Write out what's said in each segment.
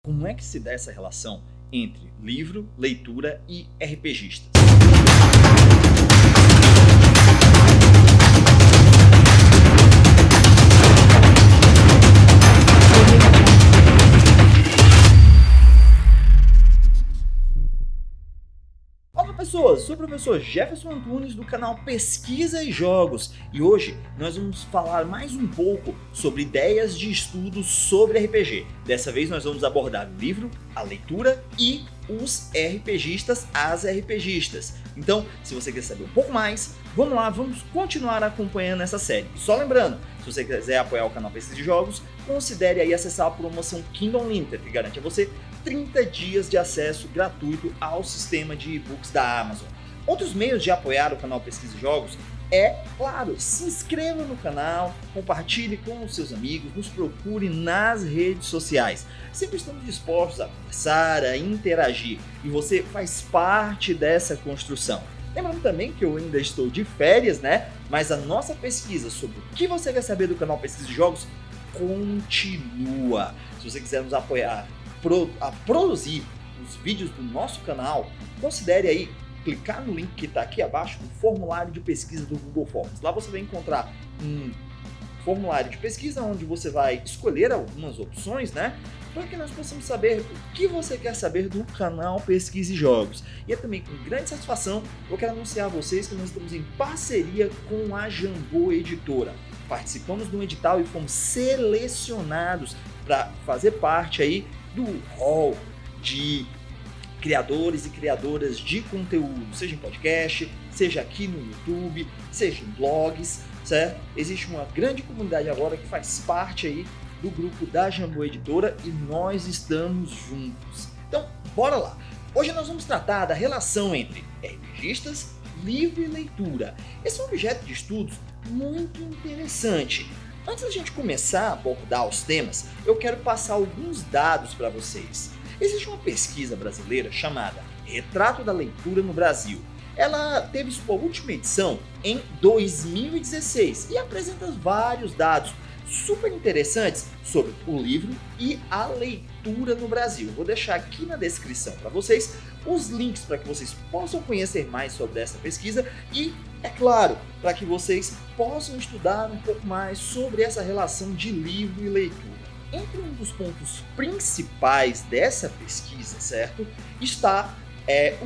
Como é que se dá essa relação entre livro, leitura e RPGistas? Olá pessoas, sou o professor Jefferson Antunes do canal Pesquisa e Jogos e hoje nós vamos falar mais um pouco sobre ideias de estudo sobre RPG. Dessa vez nós vamos abordar o livro, a leitura e os RPGistas, as RPGistas. Então, se você quer saber um pouco mais, vamos lá, vamos continuar acompanhando essa série. Só lembrando, se você quiser apoiar o canal Pesquisa e Jogos, considere aí acessar a promoção Kindle Unlimited, que garante a você 30 dias de acesso gratuito ao sistema de e-books da Amazon. Outros meios de apoiar o canal Pesquisa e Jogos é, claro, se inscreva no canal, compartilhe com os seus amigos, nos procure nas redes sociais. Sempre estamos dispostos a conversar, a interagir e você faz parte dessa construção. Lembrando também que eu ainda estou de férias, né? Mas a nossa pesquisa sobre o que você quer saber do canal Pesquisa e Jogos continua. Se você quiser nos apoiar a produzir os vídeos do nosso canal, considere aí clicar no link que está aqui abaixo do formulário de pesquisa do Google Forms. Lá você vai encontrar um formulário de pesquisa onde você vai escolher algumas opções, né? Para que nós possamos saber o que você quer saber do canal Pesquisa e Jogos. E é também com grande satisfação eu quero anunciar a vocês que nós estamos em parceria com a Jambô Editora. Participamos de um edital e fomos selecionados para fazer parte aí do hall de criadores e criadoras de conteúdo, seja em podcast, seja aqui no YouTube, seja em blogs, certo? Existe uma grande comunidade agora que faz parte aí do grupo da Jambô Editora e nós estamos juntos. Então, bora lá! Hoje nós vamos tratar da relação entre RPGistas, livro e leitura. Esse é um objeto de estudos muito interessante. Antes da gente começar a abordar os temas, eu quero passar alguns dados para vocês. Existe uma pesquisa brasileira chamada Retrato da Leitura no Brasil. Ela teve sua última edição em 2016 e apresenta vários dados super interessantes sobre o livro e a leitura no Brasil. Vou deixar aqui na descrição para vocês os links para que vocês possam conhecer mais sobre essa pesquisa e, é claro, para que vocês possam estudar um pouco mais sobre essa relação de livro e leitura. Entre um dos pontos principais dessa pesquisa, certo, está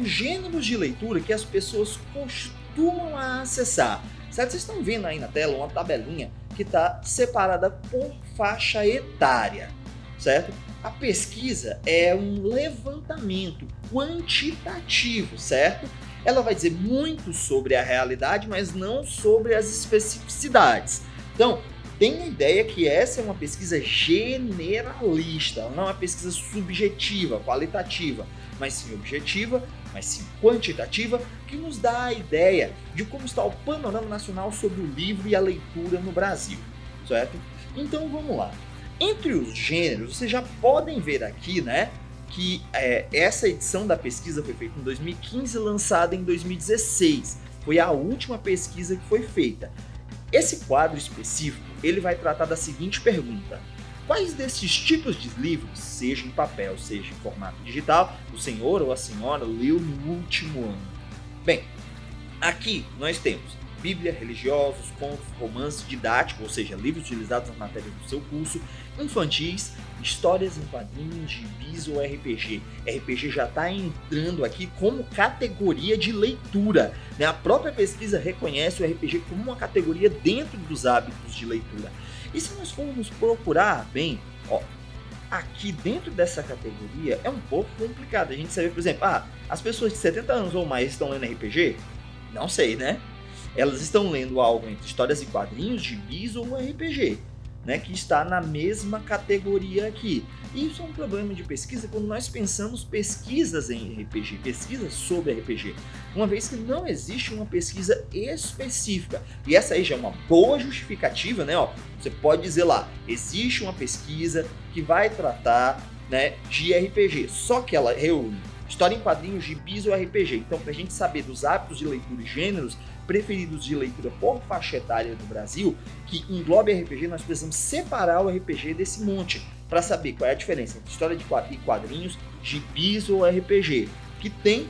os gêneros de leitura que as pessoas costumam acessar. Certo? Vocês estão vendo aí na tela uma tabelinha que está separada por faixa etária, certo? A pesquisa é um levantamento quantitativo, certo? Ela vai dizer muito sobre a realidade, mas não sobre as especificidades. Então, tenha a ideia que essa é uma pesquisa generalista, não é uma pesquisa subjetiva, qualitativa, mas sim objetiva, mas sim quantitativa, que nos dá a ideia de como está o panorama nacional sobre o livro e a leitura no Brasil, certo? Então vamos lá. Entre os gêneros, vocês já podem ver aqui, né, que essa edição da pesquisa foi feita em 2015 e lançada em 2016. Foi a última pesquisa que foi feita. Esse quadro específico, ele vai tratar da seguinte pergunta: quais desses tipos de livros, seja em papel, seja em formato digital, o senhor ou a senhora leu no último ano? Bem, aqui nós temos Bíblia, religiosos, contos, romances didáticos, ou seja, livros utilizados nas matérias do seu curso, infantis, histórias em quadrinhos, gibis ou RPG. RPG já está entrando aqui como categoria de leitura, né? A própria pesquisa reconhece o RPG como uma categoria dentro dos hábitos de leitura. E se nós formos procurar bem, ó, aqui dentro dessa categoria é um pouco complicado. A gente sabe, por exemplo, as pessoas de 70 anos ou mais estão lendo RPG? Não sei, né? Elas estão lendo algo entre histórias e quadrinhos, gibis ou RPG, né, que está na mesma categoria aqui. E isso é um problema de pesquisa quando nós pensamos pesquisas em RPG, pesquisas sobre RPG, uma vez que não existe uma pesquisa específica. E essa aí já é uma boa justificativa, né? Ó, você pode dizer lá, existe uma pesquisa que vai tratar, né, de RPG, só que ela reúne História em quadrinhos, gibis ou RPG. Então, para a gente saber dos hábitos de leitura e gêneros preferidos de leitura por faixa etária no Brasil, que englobe RPG, nós precisamos separar o RPG desse monte, para saber qual é a diferença entre história e quadrinhos, gibis ou RPG, que tem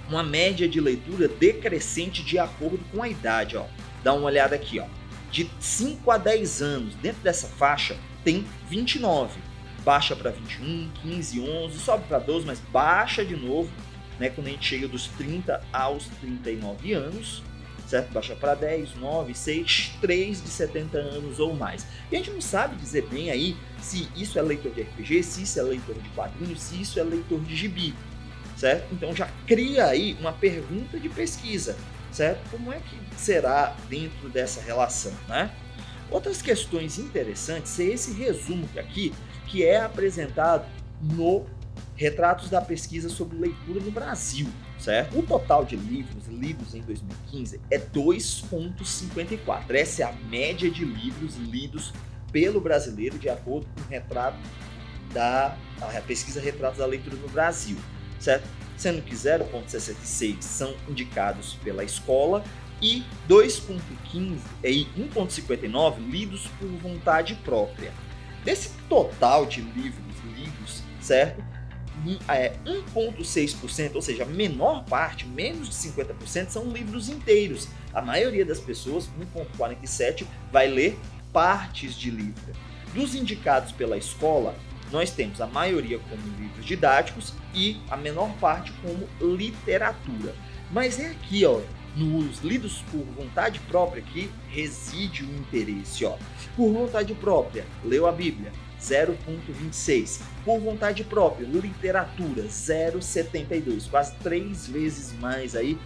uma média de leitura decrescente de acordo com a idade. Ó. Dá uma olhada aqui, ó. De 5 a 10 anos, dentro dessa faixa, tem 29. Baixa para 21, 15, 11, sobe para 12, mas baixa de novo, né, quando a gente chega dos 30 aos 39 anos, certo? Baixa para 10, 9, 6, 3 de 70 anos ou mais. E a gente não sabe dizer bem aí se isso é leitor de RPG, se isso é leitor de quadrinhos, se isso é leitor de gibi, certo? Então já cria aí uma pergunta de pesquisa, certo? Como é que será dentro dessa relação, né? Outras questões interessantes é esse resumo aqui, que é apresentado no Retratos da Pesquisa sobre Leitura no Brasil, certo? O total de livros lidos em 2015 é 2,54. Essa é a média de livros lidos pelo brasileiro, de acordo com o retrato a pesquisa Retratos da Leitura no Brasil, certo? Sendo que 0,66 são indicados pela escola e 2,15 e 1,59 lidos por vontade própria. Desse total de livros lidos, certo? 1,6%, ou seja, a menor parte, menos de 50%, são livros inteiros. A maioria das pessoas, 1,47%, vai ler partes de livro. Dos indicados pela escola, nós temos a maioria como livros didáticos e a menor parte como literatura. Mas é aqui, ó, nos lidos por vontade própria que reside o interesse. Ó. Por vontade própria, leu a Bíblia, 0,26. Por vontade própria, literatura, 0,72. Quase 3 vezes mais aí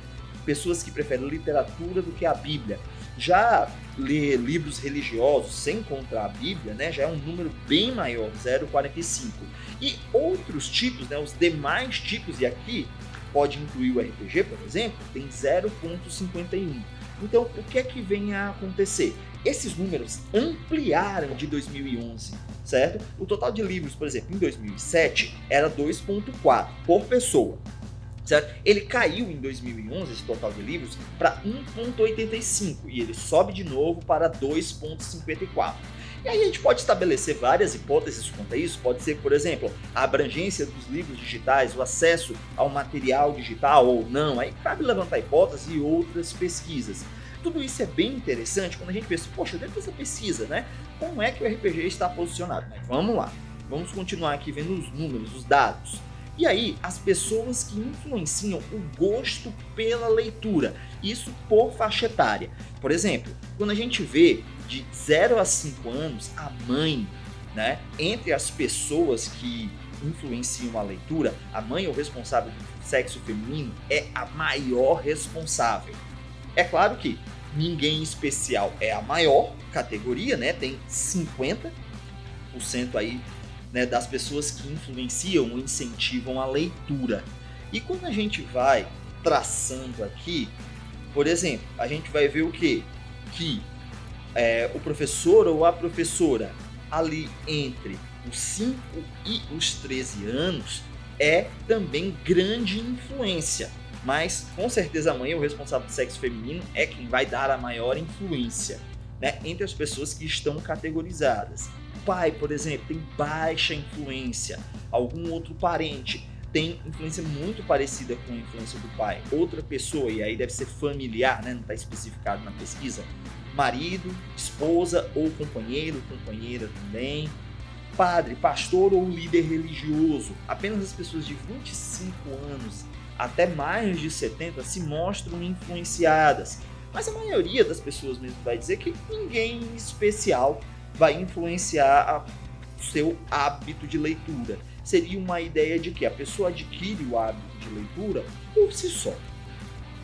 pessoas que preferem literatura do que a Bíblia. Já ler livros religiosos sem encontrar a Bíblia, né, já é um número bem maior, 0,45. E outros tipos, né, os demais tipos, e aqui pode incluir o RPG, por exemplo, tem 0,51. Então, o que é que vem a acontecer? Esses números ampliaram de 2011, certo? O total de livros, por exemplo, em 2007 era 2,4 por pessoa, certo? Ele caiu em 2011, esse total de livros, para 1,85 e ele sobe de novo para 2,54. E aí a gente pode estabelecer várias hipóteses quanto a isso. Pode ser, por exemplo, a abrangência dos livros digitais, o acesso ao material digital ou não. Aí cabe levantar hipóteses e outras pesquisas. Tudo isso é bem interessante quando a gente pensa, poxa, dentro dessa pesquisa, né? Como é que o RPG está posicionado? Mas vamos lá, vamos continuar aqui vendo os números, os dados. E aí, as pessoas que influenciam o gosto pela leitura, isso por faixa etária. Por exemplo, quando a gente vê de 0 a 5 anos, a mãe, né, entre as pessoas que influenciam a leitura, a mãe ou responsável do sexo feminino é a maior responsável. É claro que ninguém especial é a maior categoria, né, tem 50% aí, né, das pessoas que influenciam ou incentivam a leitura. E quando a gente vai traçando aqui, por exemplo, a gente vai ver o quê? Que o professor ou a professora ali entre os 5 e os 13 anos é também grande influência. Mas com certeza a mãe, o responsável do sexo feminino, é quem vai dar a maior influência, né, entre as pessoas que estão categorizadas. Pai, por exemplo, tem baixa influência. Algum outro parente tem influência muito parecida com a influência do pai. Outra pessoa, e aí deve ser familiar, né? Não está especificado na pesquisa. Marido, esposa ou companheiro, companheira também. Padre, pastor ou líder religioso. Apenas as pessoas de 25 anos até mais de 70 se mostram influenciadas. Mas a maioria das pessoas mesmo vai dizer que ninguém especial vai influenciar o seu hábito de leitura. Seria uma ideia de que a pessoa adquire o hábito de leitura por si só,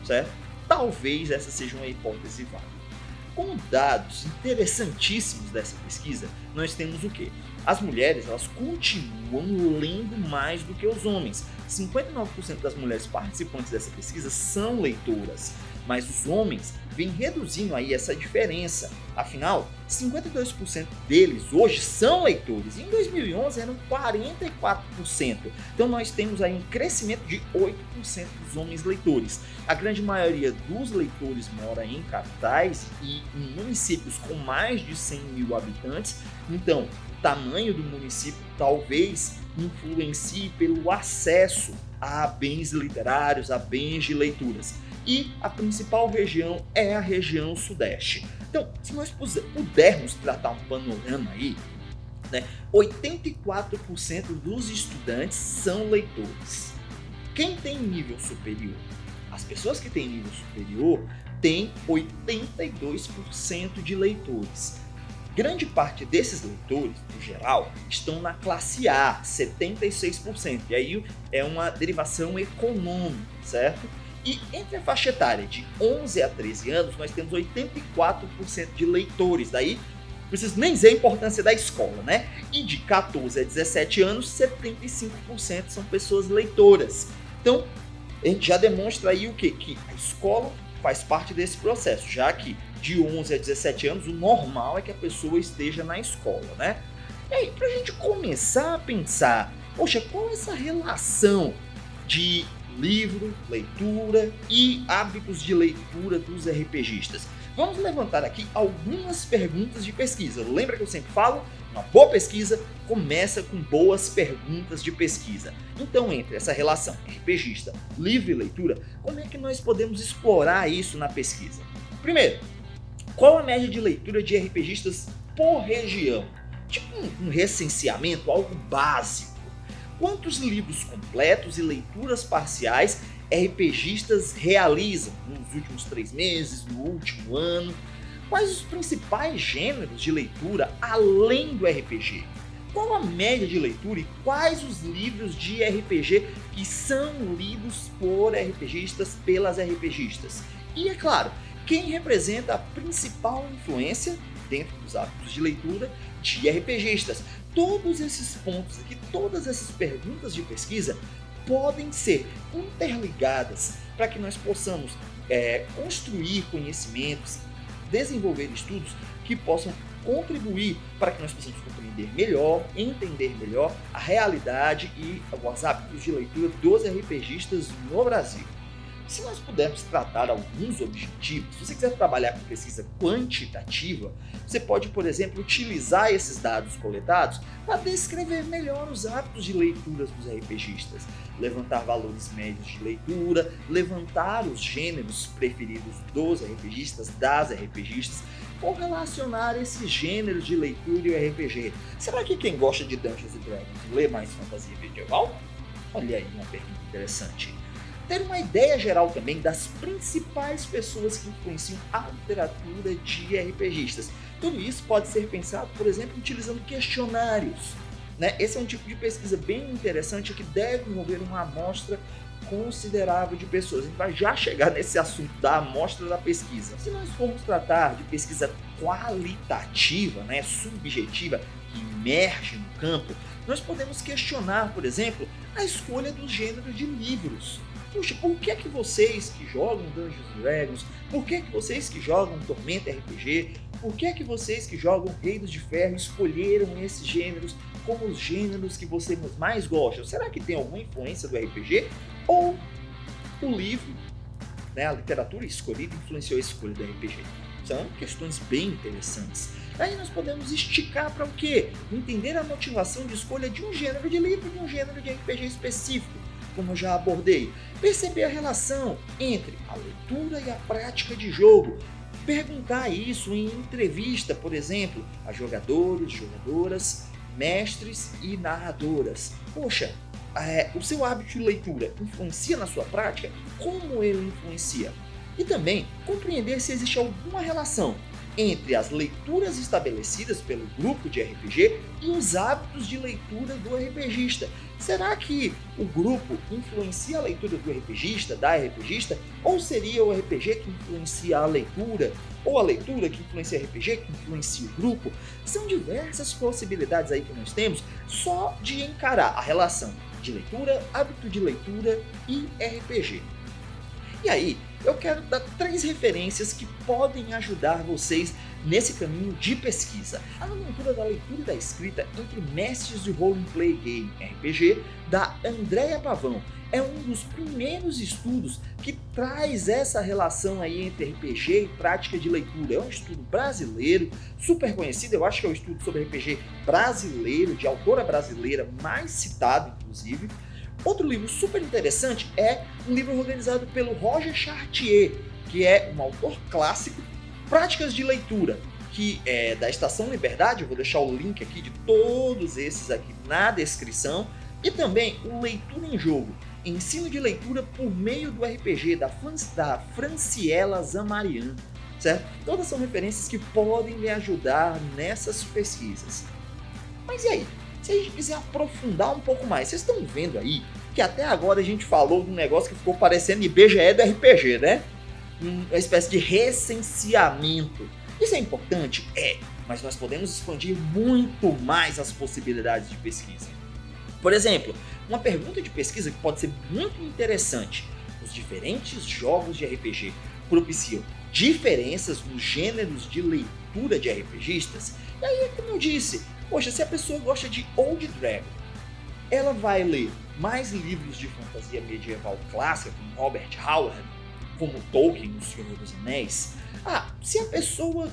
certo? Talvez essa seja uma hipótese válida. Com dados interessantíssimos dessa pesquisa, nós temos o quê? As mulheres, elas continuam lendo mais do que os homens. 59% das mulheres participantes dessa pesquisa são leitoras, mas os homens vêm reduzindo aí essa diferença. Afinal, 52% deles hoje são leitores. Em 2011 eram 44%. Então nós temos aí um crescimento de 8% dos homens leitores. A grande maioria dos leitores mora em capitais e em municípios com mais de 100 mil habitantes. Então, o tamanho do município talvez influencie pelo acesso a bens literários, a bens de leituras. E a principal região é a região sudeste. Então, se nós pudermos tratar um panorama aí, né, 84% dos estudantes são leitores. Quem tem nível superior? As pessoas que têm nível superior têm 82% de leitores. Grande parte desses leitores, no geral, estão na classe A, 76%. E aí é uma derivação econômica, certo? E entre a faixa etária de 11 a 13 anos, nós temos 84% de leitores. Daí, não preciso nem dizer a importância da escola, né? E de 14 a 17 anos, 75% são pessoas leitoras. Então, a gente já demonstra aí o quê? Que a escola faz parte desse processo, já que de 11 a 17 anos, o normal é que a pessoa esteja na escola, né? E aí, pra gente começar a pensar, poxa, qual é essa relação de livro, leitura e hábitos de leitura dos RPGistas? Vamos levantar aqui algumas perguntas de pesquisa. Lembra que eu sempre falo? Uma boa pesquisa começa com boas perguntas de pesquisa. Então, entre essa relação RPGista, livro e leitura, como é que nós podemos explorar isso na pesquisa? Primeiro, qual a média de leitura de RPGistas por região? Tipo um recenseamento, algo básico. Quantos livros completos e leituras parciais RPGistas realizam nos últimos 3 meses, no último ano? Quais os principais gêneros de leitura além do RPG? Qual a média de leitura e quais os livros de RPG que são lidos por RPGistas, pelas RPGistas? E é claro, quem representa a principal influência dentro dos hábitos de leitura de RPGistas? Todos esses pontos aqui, todas essas perguntas de pesquisa podem ser interligadas para que nós possamos construir conhecimentos, desenvolver estudos que possam contribuir para que nós possamos compreender melhor, entender melhor a realidade e os hábitos de leitura dos RPGistas no Brasil. Se nós pudermos tratar alguns objetivos, se você quiser trabalhar com pesquisa quantitativa, você pode, por exemplo, utilizar esses dados coletados para descrever melhor os hábitos de leituras dos RPGistas, levantar valores médios de leitura, levantar os gêneros preferidos dos RPGistas, das RPGistas, correlacionar esses gêneros de leitura e o RPG. Será que quem gosta de Dungeons & Dragons lê mais fantasia medieval? Olha aí uma pergunta interessante. Ter uma ideia geral também das principais pessoas que influenciam a literatura de RPGistas. Tudo isso pode ser pensado, por exemplo, utilizando questionários, né? Esse é um tipo de pesquisa bem interessante que deve envolver uma amostra considerável de pessoas. A gente vai já chegar nesse assunto da amostra da pesquisa. Se nós formos tratar de pesquisa qualitativa, né, subjetiva, que emerge no campo, nós podemos questionar, por exemplo, a escolha do gênero de livros. Puxa, por que é que vocês que jogam Dungeons & Dragons, por que é que vocês que jogam Tormenta RPG, por que é que vocês que jogam Reinos de Ferro escolheram esses gêneros como os gêneros que vocês mais gostam? Será que tem alguma influência do RPG? Ou o livro, né, a literatura escolhida influenciou a escolha do RPG? São questões bem interessantes. Aí nós podemos esticar para o quê? Entender a motivação de escolha de um gênero de livro e de um gênero de RPG específico, como eu já abordei. Perceber a relação entre a leitura e a prática de jogo. Perguntar isso em entrevista, por exemplo, a jogadores, jogadoras, mestres e narradoras. Poxa, o seu hábito de leitura influencia na sua prática? Como ele influencia? E também compreender se existe alguma relação entre as leituras estabelecidas pelo grupo de RPG e os hábitos de leitura do RPGista. Será que o grupo influencia a leitura do RPGista, da RPGista, ou seria o RPG que influencia a leitura, ou a leitura que influencia o RPG, que influencia o grupo? São diversas possibilidades aí que nós temos só de encarar a relação de leitura, hábito de leitura e RPG. E aí, eu quero dar 3 referências que podem ajudar vocês nesse caminho de pesquisa. A nomenclatura da leitura e da escrita entre mestres de Roleplay Game RPG, da Andréa Pavão, é um dos primeiros estudos que traz essa relação aí entre RPG e prática de leitura. É um estudo brasileiro, super conhecido, eu acho que é o estudo sobre RPG brasileiro, de autora brasileira mais citado, inclusive. Outro livro super interessante é um livro organizado pelo Roger Chartier, que é um autor clássico, Práticas de Leitura, que é da Estação Liberdade. Eu vou deixar o link aqui de todos esses aqui na descrição. E também o Leitura em Jogo, Ensino de Leitura por meio do RPG, da Franciela Zamarian, certo? Todas são referências que podem me ajudar nessas pesquisas. Mas e aí? Se a gente quiser aprofundar um pouco mais, vocês estão vendo aí que até agora a gente falou de um negócio que ficou parecendo IBGE do RPG, né? Uma espécie de recenseamento. Isso é importante? É, mas nós podemos expandir muito mais as possibilidades de pesquisa. Por exemplo, uma pergunta de pesquisa que pode ser muito interessante: os diferentes jogos de RPG propiciam diferenças nos gêneros de leitura de RPGistas? E aí, como eu disse, poxa, se a pessoa gosta de Old Dragon, ela vai ler mais livros de fantasia medieval clássica, como Robert Howard, como Tolkien, O Senhor dos Anéis. Se a pessoa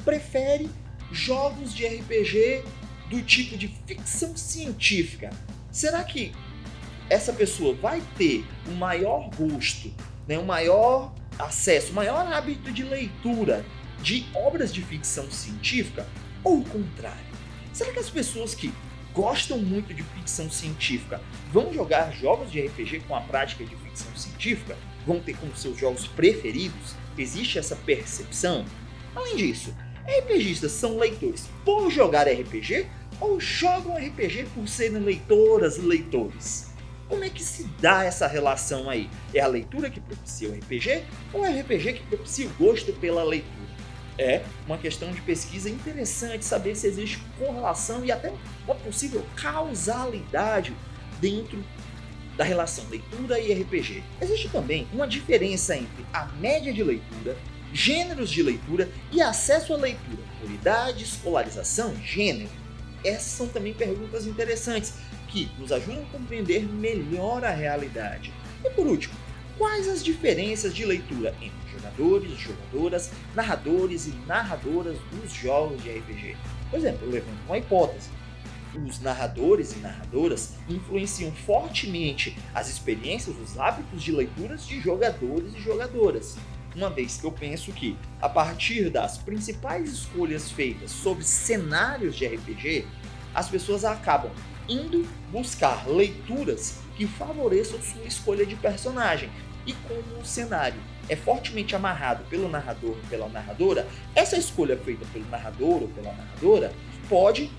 prefere jogos de RPG do tipo de ficção científica, será que essa pessoa vai ter um maior gosto, né, um maior acesso, um maior hábito de leitura de obras de ficção científica? Ou o contrário? Será que as pessoas que gostam muito de ficção científica vão jogar jogos de RPG com a prática de ficção científica? Vão ter como seus jogos preferidos? Existe essa percepção? Além disso, RPGistas são leitores por jogar RPG ou jogam RPG por serem leitoras e leitores? Como é que se dá essa relação aí? É a leitura que propicia o RPG ou é o RPG que propicia o gosto pela leitura? É uma questão de pesquisa interessante saber se existe correlação e até uma possível causalidade dentro da relação leitura e RPG. Existe também uma diferença entre a média de leitura, gêneros de leitura e acesso à leitura por idade, escolarização, gênero. Essas são também perguntas interessantes que nos ajudam a compreender melhor a realidade. E por último, quais as diferenças de leitura entre jogadores, jogadoras, narradores e narradoras dos jogos de RPG? Por exemplo, eu levanto uma hipótese: os narradores e narradoras influenciam fortemente as experiências, os hábitos de leituras de jogadores e jogadoras. Uma vez que eu penso que, a partir das principais escolhas feitas sobre cenários de RPG, as pessoas acabam indo buscar leituras que favoreçam sua escolha de personagem. E como o cenário é fortemente amarrado pelo narrador e pela narradora, essa escolha feita pelo narrador ou pela narradora pode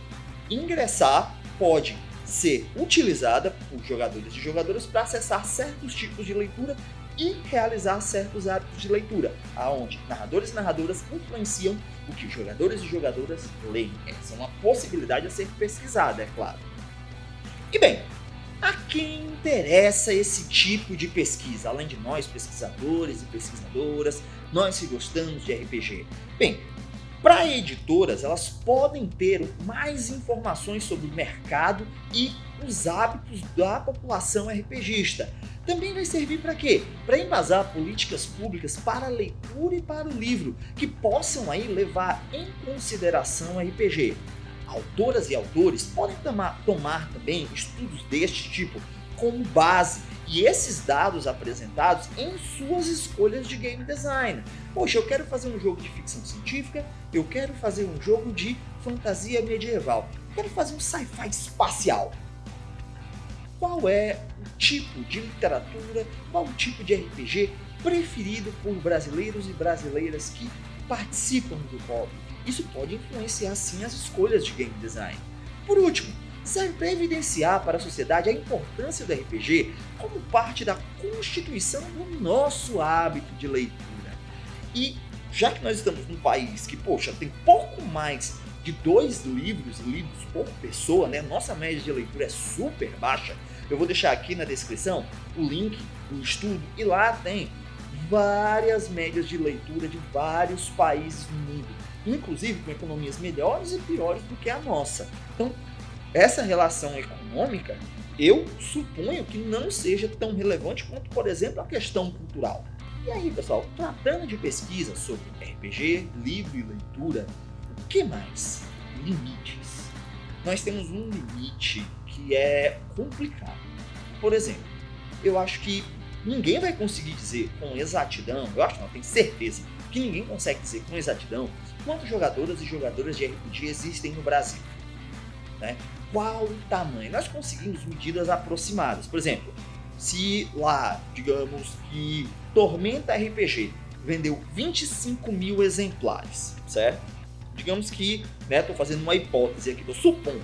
ingressar, pode ser utilizada por jogadores e jogadoras para acessar certos tipos de leitura e realizar certos hábitos de leitura, aonde narradores e narradoras influenciam o que jogadores e jogadoras leem. Essa é uma possibilidade a ser pesquisada, é claro. E bem, a quem interessa esse tipo de pesquisa, além de nós pesquisadores e pesquisadoras, nós que gostamos de RPG? Bem, para editoras, elas podem ter mais informações sobre o mercado e os hábitos da população RPGista. Também vai servir para quê? Para embasar políticas públicas para a leitura e para o livro, que possam aí levar em consideração o RPG. Autoras e autores podem tomar também estudos deste tipo como base e esses dados apresentados em suas escolhas de game design. Poxa, eu quero fazer um jogo de ficção científica, eu quero fazer um jogo de fantasia medieval, eu quero fazer um sci-fi espacial. Qual é o tipo de literatura, qual o tipo de RPG preferido por brasileiros e brasileiras que participam do hobby. Isso pode influenciar sim as escolhas de game design. Por último, serve para evidenciar para a sociedade a importância do RPG como parte da constituição do nosso hábito de leitura. E já que nós estamos num país que, poxa, tem pouco mais de 2 livros lidos por pessoa, né? Nossa média de leitura é super baixa. Eu vou deixar aqui na descrição o link do estudo e lá tem várias médias de leitura de vários países no mundo, inclusive com economias melhores e piores do que a nossa. Então, essa relação econômica, eu suponho que não seja tão relevante quanto, por exemplo, a questão cultural. E aí, pessoal, tratando de pesquisa sobre RPG, livro e leitura, o que mais? Limites. Nós temos um limite que é complicado. Por exemplo, eu acho que ninguém vai conseguir dizer com exatidão, eu acho não, tenho certeza, que ninguém consegue dizer com exatidão quantas jogadoras e jogadores de RPG existem no Brasil. Né? Qual o tamanho? Nós conseguimos medidas aproximadas. Por exemplo, se lá, digamos que Tormenta RPG vendeu 25 mil exemplares, certo? Digamos que, estou fazendo uma hipótese aqui, estou supondo,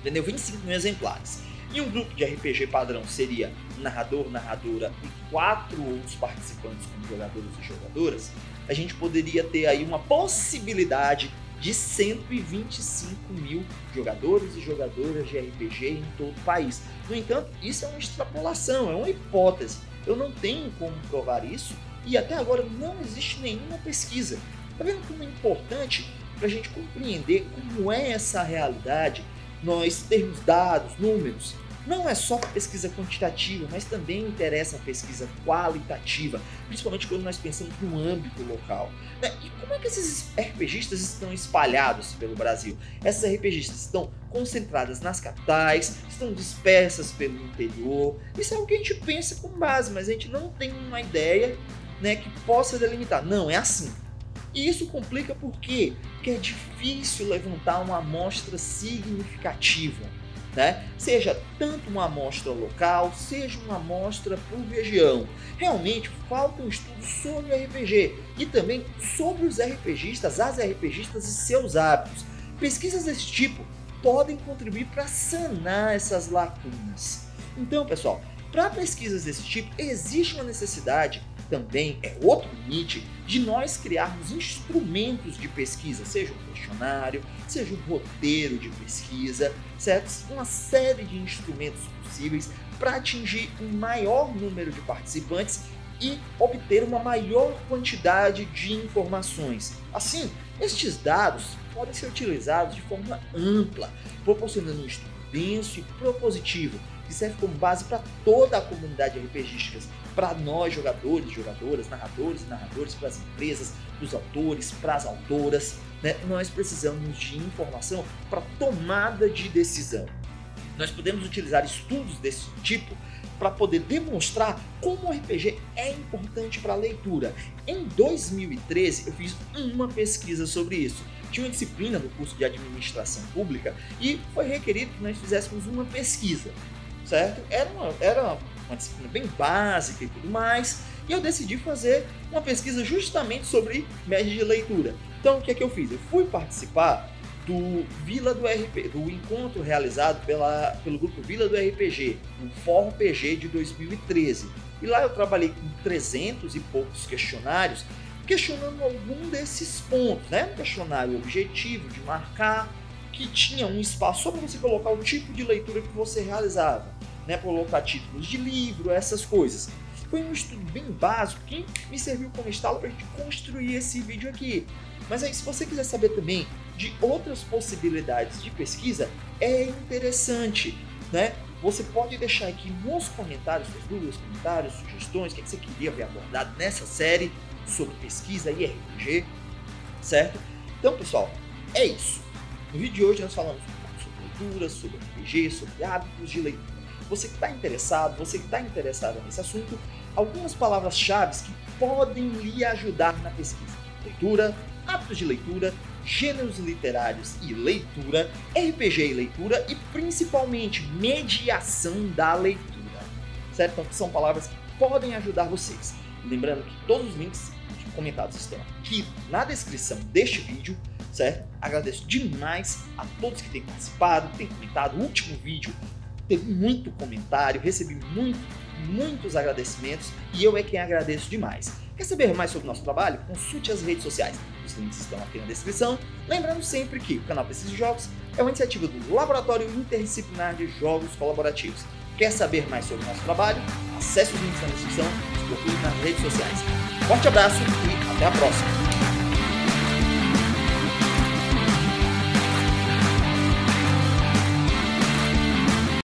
vendeu 25 mil exemplares. E um grupo de RPG padrão seria narrador, narradora e 4 outros participantes como jogadores e jogadoras, a gente poderia ter aí uma possibilidade de 125 mil jogadores e jogadoras de RPG em todo o país. No entanto, isso é uma extrapolação, é uma hipótese. Eu não tenho como provar isso e até agora não existe nenhuma pesquisa. Tá vendo como é importante para a gente compreender como é essa realidade, nós termos dados, números. Não é só pesquisa quantitativa, mas também interessa a pesquisa qualitativa, principalmente quando nós pensamos no âmbito local. E como é que esses RPGistas estão espalhados pelo Brasil? Essas RPGistas estão concentradas nas capitais, estão dispersas pelo interior. Isso é o que a gente pensa com base, mas a gente não tem uma ideia, né, que possa delimitar. Não, é assim. E isso complica por quê? Porque é difícil levantar uma amostra significativa. Né? Seja tanto uma amostra local, seja uma amostra por região. Realmente falta um estudo sobre o RPG e também sobre os RPGistas, as RPGistas e seus hábitos. Pesquisas desse tipo podem contribuir para sanar essas lacunas. Então, pessoal, para pesquisas desse tipo existe uma necessidade, também é outro limite, de nós criarmos instrumentos de pesquisa, seja um questionário, seja um roteiro de pesquisa, certo? Uma série de instrumentos possíveis para atingir um maior número de participantes e obter uma maior quantidade de informações. Assim, estes dados podem ser utilizados de forma ampla, proporcionando um estudo denso e propositivo, que serve como base para toda a comunidade RPGística, para nós jogadores, jogadoras, narradores e narradores, para as empresas, para os autores, para as autoras, né? Nós precisamos de informação para tomada de decisão. Nós podemos utilizar estudos desse tipo para poder demonstrar como o RPG é importante para a leitura. Em 2013 eu fiz uma pesquisa sobre isso. Tinha uma disciplina no curso de administração pública e foi requerido que nós fizéssemos uma pesquisa, certo? Era uma disciplina bem básica e tudo mais, e eu decidi fazer uma pesquisa justamente sobre média de leitura. Então o que é que eu fiz? Eu fui participar do Vila do RPG, do encontro realizado pelo grupo Vila do RPG, o Fórum PG de 2013. E lá eu trabalhei com 300 e poucos questionários, questionando algum desses pontos, né? Um questionário objetivo de marcar, que tinha um espaço só para você colocar o tipo de leitura que você realizava, né? Colocar títulos de livro, essas coisas. Foi um estudo bem básico que me serviu como estalo para a gente construir esse vídeo aqui. Mas aí, se você quiser saber também de outras possibilidades de pesquisa, é interessante, né? Você pode deixar aqui nos comentários suas dúvidas, comentários, sugestões, o que você queria ver abordado nessa série sobre pesquisa e RPG, certo? Então, pessoal, é isso. No vídeo de hoje nós falamos um pouco sobre leitura, sobre RPG, sobre hábitos de leitura. Você que está interessado, você que está interessada nesse assunto, algumas palavras-chave que podem lhe ajudar na pesquisa: leitura, hábitos de leitura, gêneros literários e leitura, RPG e leitura e principalmente mediação da leitura, certo? Então são palavras que podem ajudar vocês. Lembrando que todos os links comentados estão aqui na descrição deste vídeo, certo? Agradeço demais a todos que têm participado, que têm comentado. O último vídeo teve muito comentário, recebi muitos agradecimentos e eu é quem agradeço demais. Quer saber mais sobre o nosso trabalho? Consulte as redes sociais. Os links estão aqui na descrição. Lembrando sempre que o canal Pesquisa e Jogos é uma iniciativa do Laboratório Interdisciplinar de Jogos Colaborativos. Quer saber mais sobre o nosso trabalho? Acesse os links na descrição e procure nas redes sociais. Forte abraço e até a próxima!